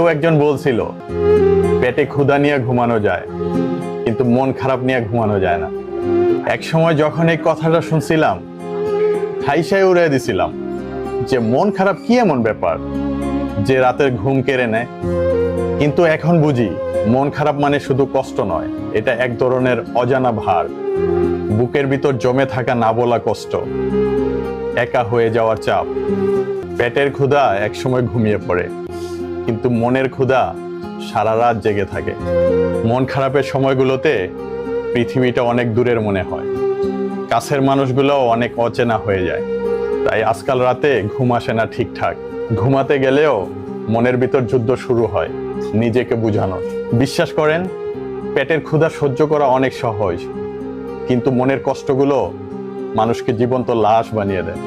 কেউ একজন বলছিল পেটে ক্ষুধা নিয়ে ঘুমানো যায়, কিন্তু মন খারাপ নিয়ে ঘুমানো যায় না। এক সময় যখন এই কথাটা শুনছিলাম, হাইসাই উড়িয়ে দিছিলাম যে মন খারাপ কি এমন ব্যাপার যে রাতের ঘুম কেড়ে নেয়। কিন্তু এখন বুঝি মন খারাপ মানে শুধু কষ্ট নয়, এটা এক ধরনের অজানা ভার, বুকের ভিতর জমে থাকা না বলা কষ্ট, একা হয়ে যাওয়ার চাপ। পেটের ক্ষুধা একসময় ঘুমিয়ে পড়ে, কিন্তু মনের ক্ষুধা সারা রাত জেগে থাকে। মন খারাপের সময়গুলোতে পৃথিবীটা অনেক দূরের মনে হয়, কাছের মানুষগুলো অনেক অচেনা হয়ে যায়। তাই আজকাল রাতে ঘুম আসে না ঠিকঠাক, ঘুমাতে গেলেও মনের ভিতর যুদ্ধ শুরু হয় নিজেকে বুঝানোর। বিশ্বাস করেন, পেটের ক্ষুধা সহ্য করা অনেক সহজ, কিন্তু মনের কষ্টগুলো মানুষকে জীবন্ত লাশ বানিয়ে দেয়।